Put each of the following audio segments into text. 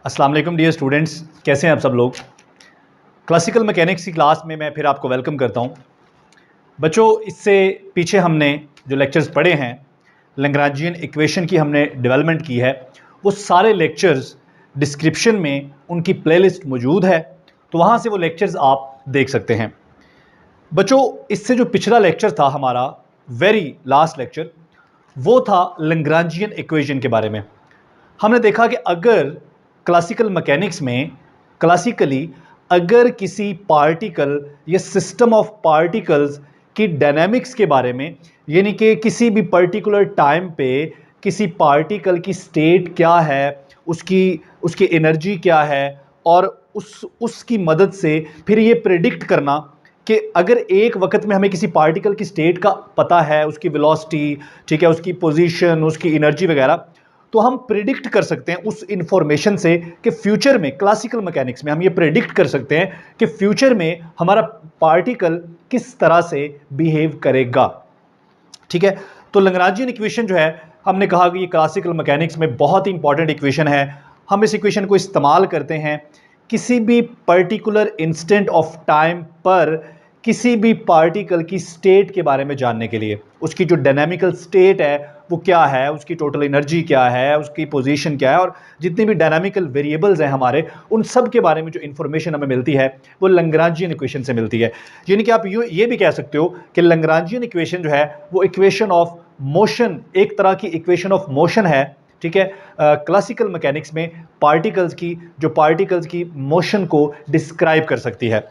अस्सलाम वालेकुम dear students, कैसे हैं आप सब लोग। क्लासिकल मैकेनिक्स की क्लास में मैं फिर आपको वेलकम करता हूं। बच्चों, इससे पीछे हमने जो लेक्चर्स पढ़े हैं, लैग्रांजियन इक्वेशन की हमने डेवलपमेंट की है, वो सारे लेक्चर्स डिस्क्रिप्शन में उनकी प्लेलिस्ट मौजूद है, तो वहाँ से वो लेक्चर्स आप देख सकते हैं। बच्चों, इससे जो पिछला लेक्चर था हमारा, वेरी लास्ट लेक्चर, वो था लैग्रांजियन इक्वेशन के बारे में। हमने देखा कि अगर क्लासिकल मैकेनिक्स में क्लासिकली अगर किसी पार्टिकल या सिस्टम ऑफ पार्टिकल्स की डायनामिक्स के बारे में, यानी कि किसी भी पर्टिकुलर टाइम पे किसी पार्टिकल की स्टेट क्या है, उसकी उसकी एनर्जी क्या है, और उसकी मदद से फिर ये प्रेडिक्ट करना कि अगर एक वक्त में हमें किसी पार्टिकल की स्टेट का पता है, उसकी वेलोसिटी, ठीक है, उसकी पोजीशन, उसकी एनर्जी वगैरह, तो हम प्रिडिक्ट कर सकते हैं उस इंफॉर्मेशन से कि फ्यूचर में, क्लासिकल मैकेनिक्स में हम ये प्रिडिक्ट कर सकते हैं कि फ्यूचर में हमारा पार्टिकल किस तरह से बिहेव करेगा। ठीक है, तो लैग्रांजियन इक्वेशन जो है, हमने कहा कि ये क्लासिकल मैकेनिक्स में बहुत ही इंपॉर्टेंट इक्वेशन है। हम इस इक्वेशन को इस्तेमाल करते हैं किसी भी पर्टिकुलर इंस्टेंट ऑफ टाइम पर किसी भी पार्टिकल की स्टेट के बारे में जानने के लिए। उसकी जो डायनामिकल स्टेट है वो क्या है, उसकी टोटल एनर्जी क्या है, उसकी पोजीशन क्या है, और जितनी भी डायनामिकल वेरिएबल्स हैं हमारे, उन सब के बारे में जो इन्फॉर्मेशन हमें मिलती है वो लैग्रांजियन इक्वेशन से मिलती है। यानी कि आप ये भी कह सकते हो कि लैग्रांजियन इक्वेशन जो है वो इक्वेशन ऑफ मोशन, एक तरह की इक्वेशन ऑफ मोशन है। ठीक है, क्लासिकल मैकेनिक्स में पार्टिकल्स की मोशन को डिस्क्राइब कर सकती है।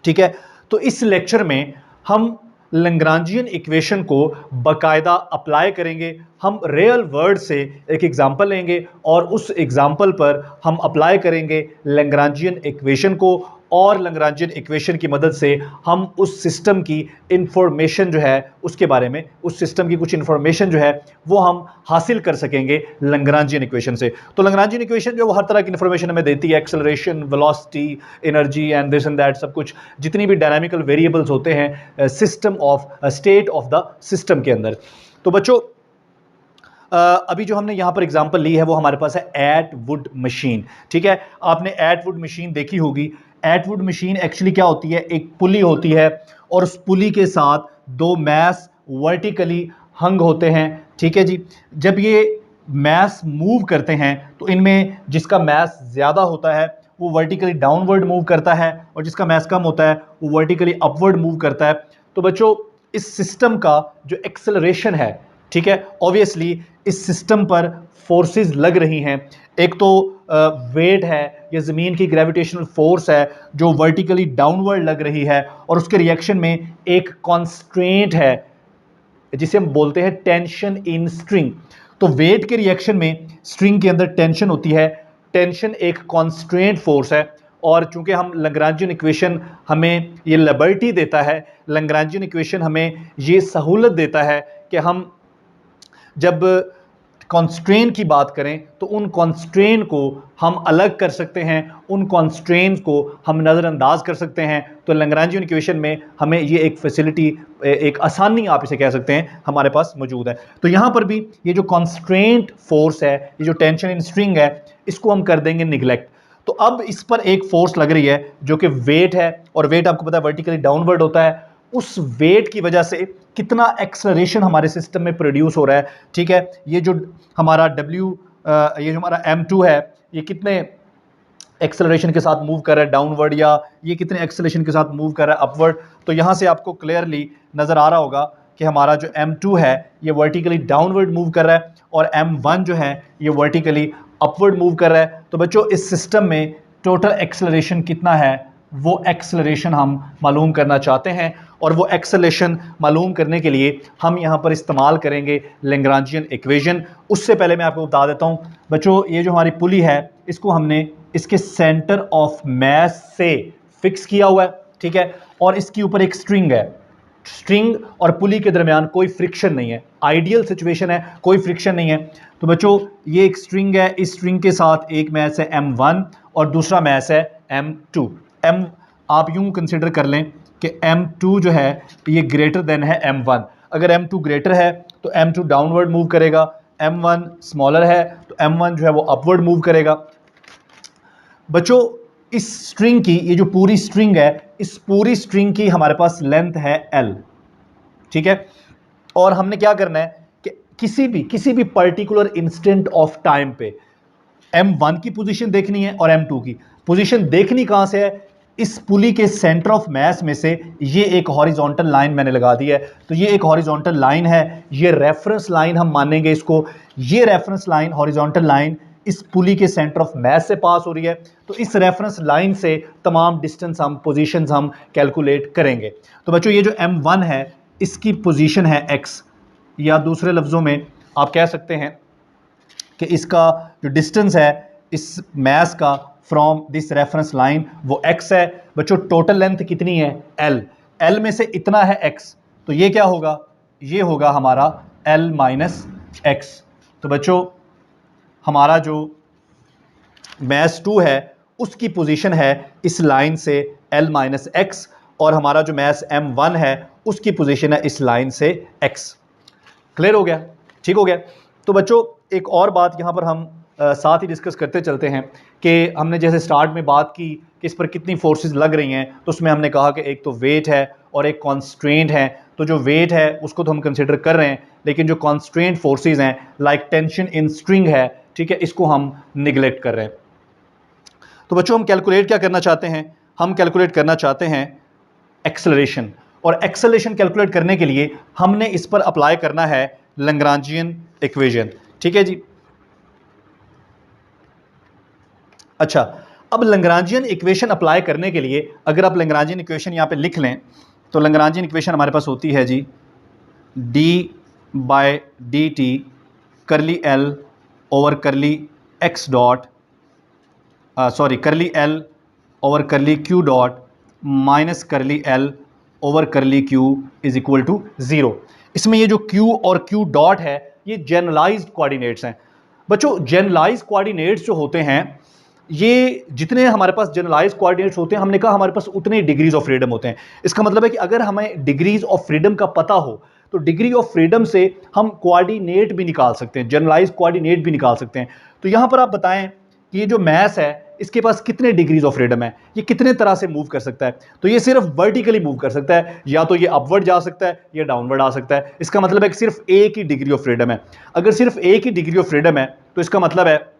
ठीक है, तो इस लेक्चर में हम लैग्रांजियन इक्वेशन को बाकायदा अप्लाई करेंगे। हम रियल वर्ड से एक एग्जांपल लेंगे और उस एग्जांपल पर हम अप्लाई करेंगे लैग्रांजियन इक्वेशन को, और लैग्रांजियन इक्वेशन की मदद से हम उस सिस्टम की इंफॉर्मेशन जो है उसके बारे में, उस सिस्टम की कुछ इंफॉर्मेशन जो है वो हम हासिल कर सकेंगे लैग्रांजियन इक्वेशन से। तो लैग्रांजियन इक्वेशन जो वो हर तरह की इंफॉर्मेशन हमें देती है, acceleration, velocity, energy and this and that, सब कुछ, जितनी भी डायनामिकल वेरिएबल्स होते हैं system of state of the system के अंदर। तो बच्चों, अभी जो हमने यहाँ पर एग्जांपल ली है वो हमारे पास है एटवुड मशीन। ठीक है, आपने एटवुड मशीन देखी होगी। एटवुड मशीन एक्चुअली क्या होती है, एक पुली होती है और उस पुली के साथ दो मैस वर्टिकली हंग होते हैं। ठीक है जी, जब ये मैस मूव करते हैं तो इनमें जिसका मैस ज़्यादा होता है वो वर्टिकली डाउनवर्ड मूव करता है, और जिसका मैस कम होता है वो वर्टिकली अपवर्ड मूव करता है। तो बच्चों, इस सिस्टम का जो एक्सेलरेशन है, ठीक है, ऑब्वियसली इस सिस्टम पर फोर्सेस लग रही हैं। एक तो वेट है या ज़मीन की ग्रेविटेशनल फोर्स है जो वर्टिकली डाउनवर्ड लग रही है, और उसके रिएक्शन में एक कॉन्स्ट्रेंट है जिसे हम बोलते हैं टेंशन इन स्ट्रिंग। तो वेट के रिएक्शन में स्ट्रिंग के अंदर टेंशन होती है। टेंशन एक कॉन्स्ट्रेंट फोर्स है, और चूंकि हम लैग्रांजियन इक्वेशन हमें ये लिबर्टी देता है, लैग्रांजियन इक्वेशन हमें ये सहूलत देता है कि हम जब कॉन्स्ट्रेन की बात करें तो उन कॉन्स्ट्रेन को हम अलग कर सकते हैं, उन कॉन्स्ट्रेन को हम नज़रअंदाज कर सकते हैं। तो लैग्रांजियन इक्वेशन में हमें ये एक फैसिलिटी, एक आसानी आप इसे कह सकते हैं, हमारे पास मौजूद है। तो यहाँ पर भी ये जो कॉन्स्ट्रेंट फोर्स है, ये जो टेंशन इन स्ट्रिंग है, इसको हम कर देंगे निगलेक्ट। तो अब इस पर एक फोर्स लग रही है जो कि वेट है, और वेट आपको पता है वर्टिकली डाउनवर्ड होता है। उस वेट की वजह से कितना एक्सेलरेशन हमारे सिस्टम में प्रोड्यूस हो रहा है। ठीक है, ये जो हमारा ये जो हमारा M2 है, ये कितने एक्सेलरेशन के साथ मूव कर रहा है डाउनवर्ड, या ये कितने एक्सेलरेशन के साथ मूव कर रहा है अपवर्ड। तो यहाँ से आपको क्लियरली नज़र आ रहा होगा कि हमारा जो M2 है ये वर्टिकली डाउनवर्ड मूव कर रहा है, और M1 जो है ये वर्टिकली अपवर्ड मूव कर रहा है। तो बच्चों, इस सिस्टम में टोटल एक्सेलरेशन कितना है, वो एक्सेलरेशन हम मालूम करना चाहते हैं, और वो एक्सेलरेशन मालूम करने के लिए हम यहाँ पर इस्तेमाल करेंगे लैग्रांजियन इक्वेशन। उससे पहले मैं आपको बता देता हूँ बच्चों, ये जो हमारी पुली है इसको हमने इसके सेंटर ऑफ मैस से फिक्स किया हुआ है। ठीक है, और इसके ऊपर एक स्ट्रिंग है। स्ट्रिंग और पुली के दरमियान कोई फ्रिक्शन नहीं है, आइडियल सिचुएशन है, कोई फ्रिक्शन नहीं है। तो बच्चों, ये एक स्ट्रिंग है, इस स्ट्रिंग के साथ एक मैस है M1 और दूसरा मैस है M2। आप यूं कंसिडर कर लें कि M2 जो है ये ग्रेटर देन है M1। अगर M2 ग्रेटर है तो M2 डाउनवर्ड मूव करेगा, M1 स्मॉलर है तो M1 जो है वो अपवर्ड मूव करेगा। बच्चों इस स्ट्रिंग की, ये जो पूरी स्ट्रिंग है, इस पूरी स्ट्रिंग की हमारे पास लेंथ है L, ठीक है। और हमने क्या करना है कि किसी भी पर्टिकुलर इंस्टेंट ऑफ टाइम पे M1 की पोजीशन देखनी है और M2 की पोजीशन देखनी कहां से है, इस पुली के सेंटर ऑफ मास में से ये एक हॉरिजॉन्टल लाइन मैंने लगा दी है। तो ये एक हॉरिजॉन्टल लाइन है, ये रेफरेंस लाइन हम मानेंगे इसको। ये रेफरेंस लाइन, हॉरिजॉन्टल लाइन इस पुली के सेंटर ऑफ मास से पास हो रही है। तो इस रेफरेंस लाइन से तमाम डिस्टेंस हम, पोजीशंस हम कैलकुलेट करेंगे। तो बच्चों ये जो M1 है इसकी पोजीशन है x, या दूसरे लफ्जों में आप कह सकते हैं कि इसका जो डिस्टेंस है इस मास का फ्रॉम दिस रेफरेंस लाइन वो x है। बच्चों टोटल लेंथ कितनी है L में से इतना है x, तो ये क्या होगा, ये होगा हमारा L माइनस x। तो बच्चों हमारा जो मास 2 है उसकी पोजीशन है इस लाइन से L माइनस x, और हमारा जो मास M1 है उसकी पोजीशन है इस लाइन से x। क्लियर हो गया, ठीक हो गया। तो बच्चों एक और बात यहाँ पर हम साथ ही डिस्कस करते चलते हैं कि हमने जैसे स्टार्ट में बात की कि इस पर कितनी फोर्सेस लग रही हैं, तो उसमें हमने कहा कि एक तो वेट है और एक कॉन्स्ट्रेंट है। तो जो वेट है उसको तो हम कंसिडर कर रहे हैं, लेकिन जो कॉन्स्ट्रेंट फोर्सेस हैं लाइक टेंशन इन स्ट्रिंग है, ठीक है, इसको हम निगलेक्ट कर रहे हैं। तो बच्चों हम कैलकुलेट क्या करना चाहते हैं, हम कैलकुलेट करना चाहते हैं एक्सेलरेशन। और एक्सेलरेशन कैलकुलेट करने के लिए हमने इस पर अप्लाई करना है लैग्रांजियन इक्वेशन, ठीक है जी। अच्छा, अब लैग्रांजियन इक्वेशन अप्लाई करने के लिए अगर आप लैग्रांजियन इक्वेशन यहाँ पे लिख लें तो लैग्रांजियन इक्वेशन हमारे पास होती है जी d/dt curly L over curly x dot, sorry curly L over curly Q dot minus curly L over curly Q is equal to 0। इसमें ये जो Q और Q डॉट है ये जनरलाइज्ड कोऑर्डिनेट्स हैं। बच्चों जनरलाइज्ड कोऑर्डिनेट्स जो होते हैं, ये जितने हमारे पास जनरलाइज कोऑर्डिनेट्स होते हैं, हमने कहा हमारे पास उतने डिग्रीज ऑफ फ्रीडम होते हैं। इसका मतलब है कि अगर हमें डिग्रीज ऑफ फ्रीडम का पता हो तो डिग्री ऑफ फ्रीडम से हम कोऑर्डिनेट भी निकाल सकते हैं, जनरलाइज कोऑर्डिनेट भी निकाल सकते हैं। तो यहां पर आप बताएं कि ये जो मास है इसके पास कितने डिग्रीज ऑफ फ्रीडम है, ये कितने तरह से मूव कर सकता है। तो ये सिर्फ वर्टिकली मूव कर सकता है, या तो ये अपवर्ड जा सकता है या डाउनवर्ड आ सकता है। इसका मतलब है कि सिर्फ एक ही डिग्री ऑफ फ्रीडम है। अगर सिर्फ एक ही डिग्री ऑफ फ्रीडम है तो इसका मतलब है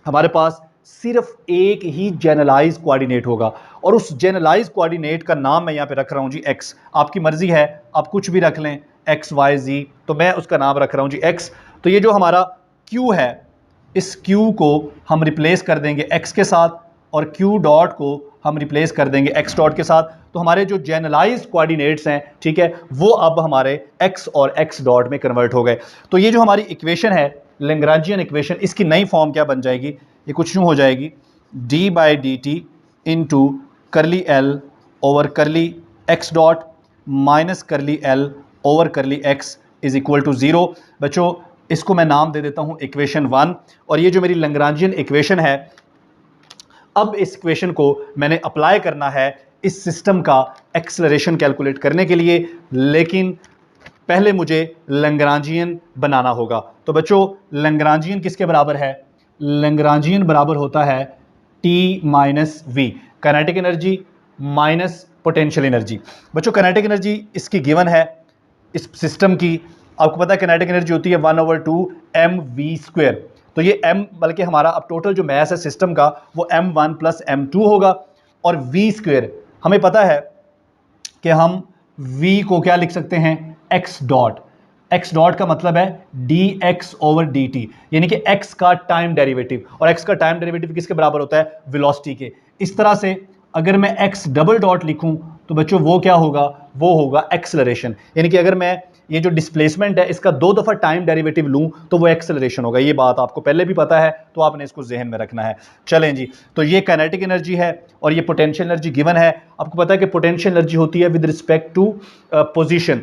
हमारे पास सिर्फ एक ही जनरलाइज कोऑर्डिनेट होगा, और उस जनरलाइज कोऑर्डिनेट का नाम मैं यहाँ पे रख रहा हूँ जी x। आपकी मर्जी है, आप कुछ भी रख लें, x y z, तो मैं उसका नाम रख रहा हूँ जी x। तो ये जो हमारा q है, इस q को हम रिप्लेस कर देंगे x के साथ, और q डॉट को हम रिप्लेस कर देंगे x डॉट के साथ। तो हमारे जो जनरलाइज कोऑर्डिनेट्स हैं, ठीक है, वो अब हमारे x और x डॉट में कन्वर्ट हो गए। तो ये जो हमारी इक्वेशन है लैग्रांजियन इक्वेशन, इसकी नई फॉर्म क्या बन जाएगी, ये कुछ यूँ हो जाएगी d/dt into curly L over curly x dot minus curly L over curly x is equal to 0। बच्चों इसको मैं नाम दे देता हूँ इक्वेशन 1, और ये जो मेरी लैग्रांजियन इक्वेशन है, अब इस इक्वेशन को मैंने अप्लाई करना है इस सिस्टम का एक्सेलरेशन कैलकुलेट करने के लिए, लेकिन पहले मुझे लैग्रांजियन बनाना होगा। तो बच्चों लैग्रांजियन किसके बराबर है, लैग्रांजियन बराबर होता है T minus V, kinetic energy minus potential energy. बच्चों काइनेटिक एनर्जी इसकी गिवन है इस सिस्टम की, आपको पता है काइनेटिक एनर्जी होती है 1/2 mv²। तो ये m, बल्कि हमारा अब टोटल जो मास है सिस्टम का वो m1 प्लस m2 होगा, और v² हमें पता है कि हम v को क्या लिख सकते हैं, x डॉट। x डॉट का मतलब है dx ओवर dt, यानी कि x का टाइम डेरिवेटिव, और x का टाइम डेरिवेटिव किसके बराबर होता है, वेलोसिटी के। इस तरह से अगर मैं x डबल डॉट लिखूं तो बच्चों वो क्या होगा, वो होगा एक्सेलरेशन। यानी कि अगर मैं ये जो डिस्प्लेसमेंट है इसका 2 दफ़ा टाइम डेरिवेटिव लूं तो वो एक्सेलरेशन होगा। ये बात आपको पहले भी पता है, तो आपने इसको जहन में रखना है। चलें जी, तो ये काइनेटिक एनर्जी है और ये पोटेंशियल एनर्जी गिवन है। आपको पता है कि पोटेंशियल एनर्जी होती है विद रिस्पेक्ट टू पोजीशन,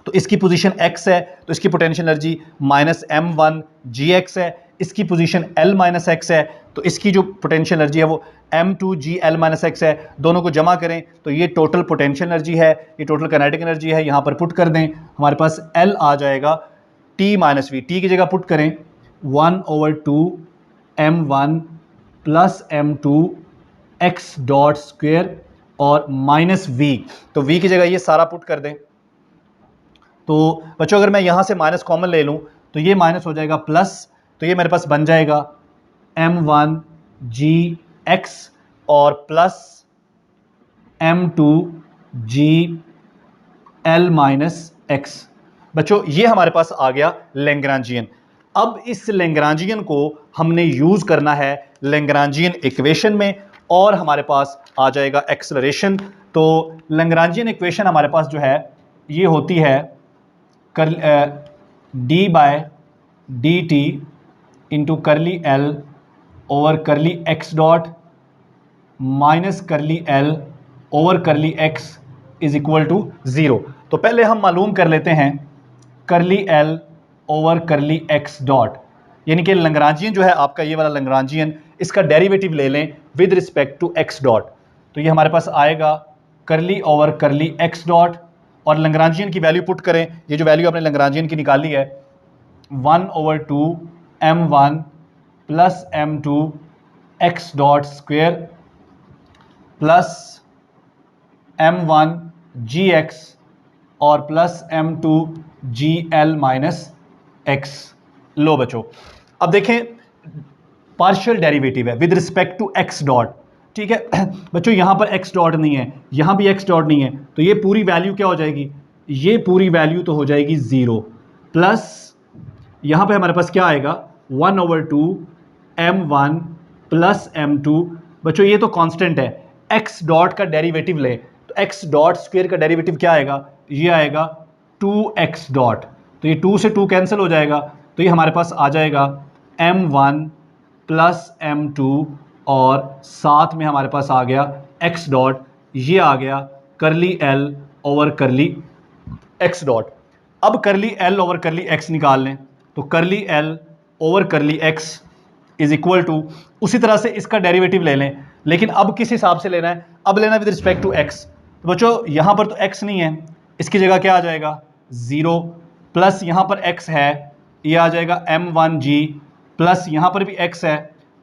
तो इसकी पोजीशन x है तो इसकी potential energy minus m1 gx है, इसकी पोजीशन l माइनस x है तो इसकी जो पोटेंशियल एनर्जी है वो m2 gl माइनस x है। दोनों को जमा करें तो ये टोटल पोटेंशियल एनर्जी है, ये टोटल काइनेटिक एनर्जी है, यहाँ पर पुट कर दें, हमारे पास l आ जाएगा t माइनस वी, टी की जगह पुट करें 1/2 m1 plus m2 x dot square और माइनस v। तो v की जगह ये सारा पुट कर दें। तो बच्चों अगर मैं यहाँ से माइनस कॉमन ले लूँ तो ये माइनस हो जाएगा प्लस, तो ये मेरे पास बन जाएगा m1 gx और plus m2 gl minus x। बच्चों ये हमारे पास आ गया लैग्रांजियन। अब इस लैग्रांजियन को हमने यूज करना है लैग्रांजियन इक्वेशन में और हमारे पास आ जाएगा एक्सेलरेशन। तो लैग्रांजियन इक्वेशन हमारे पास जो है ये होती है D by D T into curly L over curly x dot minus curly L over curly X is equal to 0। तो पहले हम मालूम कर लेते हैं curly L over curly x dot, यानी कि लैग्रांजियन जो है आपका ये वाला लैग्रांजियन, इसका डेरिवेटिव ले लें with respect to x dot. तो ये हमारे पास आएगा curly over curly x dot और लैग्रांजियन की वैल्यू पुट करें। ये जो वैल्यू आपने लैग्रांजियन की निकाली है 1/2 m1 plus m2 x dot square plus m1 gx और plus m2 gl minus x। लो बच्चों अब देखें पार्शियल डेरिवेटिव है with respect to x dot, ठीक है। बच्चों यहाँ पर x डॉट नहीं है, यहाँ भी x डॉट नहीं है, तो ये पूरी वैल्यू क्या हो जाएगी, ये पूरी वैल्यू तो हो जाएगी 0 प्लस यहाँ पे हमारे पास क्या आएगा 1/2 m1 प्लस m2। बच्चों ये तो कांस्टेंट है, x डॉट का डेरिवेटिव ले तो x डॉट स्क्वायर का डेरिवेटिव क्या आएगा, ये आएगा 2x डॉट। तो ये 2 से 2 कैंसिल हो जाएगा, तो ये हमारे पास आ जाएगा m1 प्लस m2 और साथ में हमारे पास आ गया x डॉट, ये आ गया करली l over curly x dot. अब करली l ओवर करली x निकाल लें तो curly l over curly x is equal to, उसी तरह से इसका डेरिवेटिव ले लें, लेकिन अब किस हिसाब से लेना है, अब लेना है विद रिस्पेक्ट टू x। तो बच्चों यहाँ पर तो x नहीं है, इसकी जगह क्या आ जाएगा 0 प्लस यहाँ पर x है, ये आ जाएगा m1g प्लस यहाँ पर भी x है,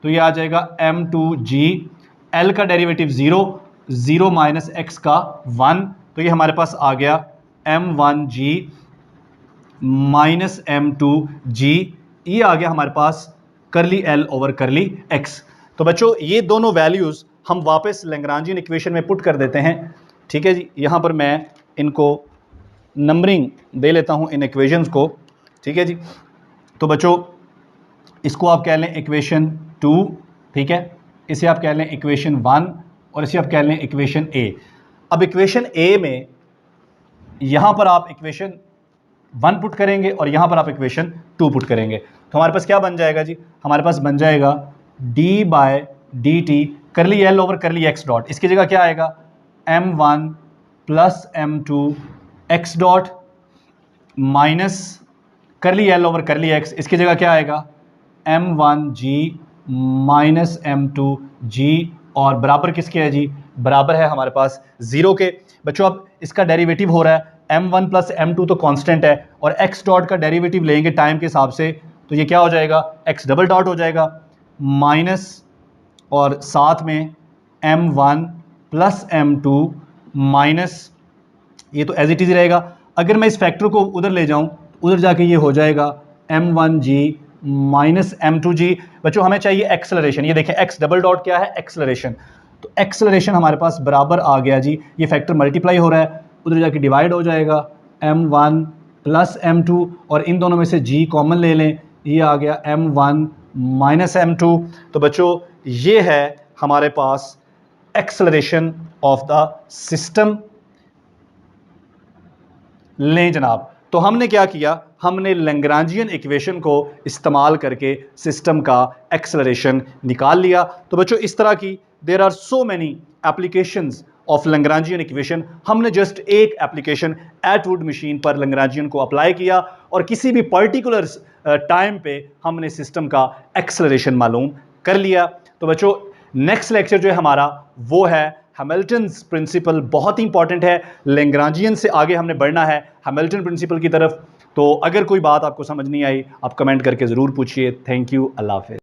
तो ये आ जाएगा m2g, l का डेरिवेटिव 0, 0 माइनस x का 1, तो ये हमारे पास आ गया m1g माइनस m2g, ये आ गया हमारे पास करली l ओवर करली x। तो बच्चों ये दोनों वैल्यूज़ हम वापस लैग्रांजियन इक्वेशन में पुट कर देते हैं, ठीक है जी। यहाँ पर मैं इनको नंबरिंग दे लेता हूँ इन इक्वेशंस को, ठीक है जी। तो बच्चों इसको आप कह लें इक्वेशन 2, ठीक है, इसे आप कह लें इक्वेशन 1 और इसे आप कह लें इक्वेशन A। अब इक्वेशन A में यहाँ पर आप इक्वेशन 1 पुट करेंगे और यहाँ पर आप इक्वेशन 2 पुट करेंगे, तो हमारे पास क्या बन जाएगा जी, हमारे पास बन जाएगा d बाय डी टी करली l over curly x dot, इसकी जगह क्या आएगा m1 plus m2 x dot minus curly l over curly x, इसकी जगह क्या आएगा m1g माइनस m2g और बराबर किसके है जी, बराबर है हमारे पास 0 के। बच्चों अब इसका डेरिवेटिव हो रहा है m1 प्लस m2 तो कांस्टेंट है और x डॉट का डेरिवेटिव लेंगे टाइम के हिसाब से, तो ये क्या हो जाएगा x डबल डॉट हो जाएगा माइनस और साथ में m1 प्लस m2 माइनस, ये तो एज इट इज़ रहेगा। अगर मैं इस फैक्टर को उधर ले जाऊं तो उधर जाके ये हो जाएगा m1g माइनस m2g। बच्चों हमें चाहिए एक्सेलरेशन, ये देखें x डबल डॉट क्या है एक्सेलरेशन, तो एक्सेलरेशन हमारे पास बराबर आ गया जी, ये फैक्टर मल्टीप्लाई हो रहा है, उधर जाके डिवाइड हो जाएगा m1 प्लस m2 और इन दोनों में से g कॉमन ले लें, ये आ गया m1 माइनस m2। तो बच्चों ये है हमारे पास एक्सेलरेशन ऑफ द सिस्टम। लें जनाब, तो हमने क्या किया, हमने लैग्रांजियन इक्वेशन को इस्तेमाल करके सिस्टम का एक्सेलरेशन निकाल लिया। तो बच्चों इस तरह की there are so many applications of Lagrangian equation. हमने जस्ट एक एप्लीकेशन एटवुड मशीन पर लैग्रांजियन को अप्लाई किया और किसी भी पर्टिकुलर टाइम पे हमने सिस्टम का एक्सेलरेशन मालूम कर लिया। तो बच्चों नेक्स्ट लेक्चर जो है हमारा वो है हैमिल्टन्स प्रिंसिपल, बहुत ही इंपॉर्टेंट है। लैग्रांजियन से आगे हमने बढ़ना है हैमिल्टन प्रिंसिपल की तरफ। तो अगर कोई बात आपको समझ नहीं आई आप कमेंट करके ज़रूर पूछिए। थैंक यू, अल्लाह हाफ़िज़।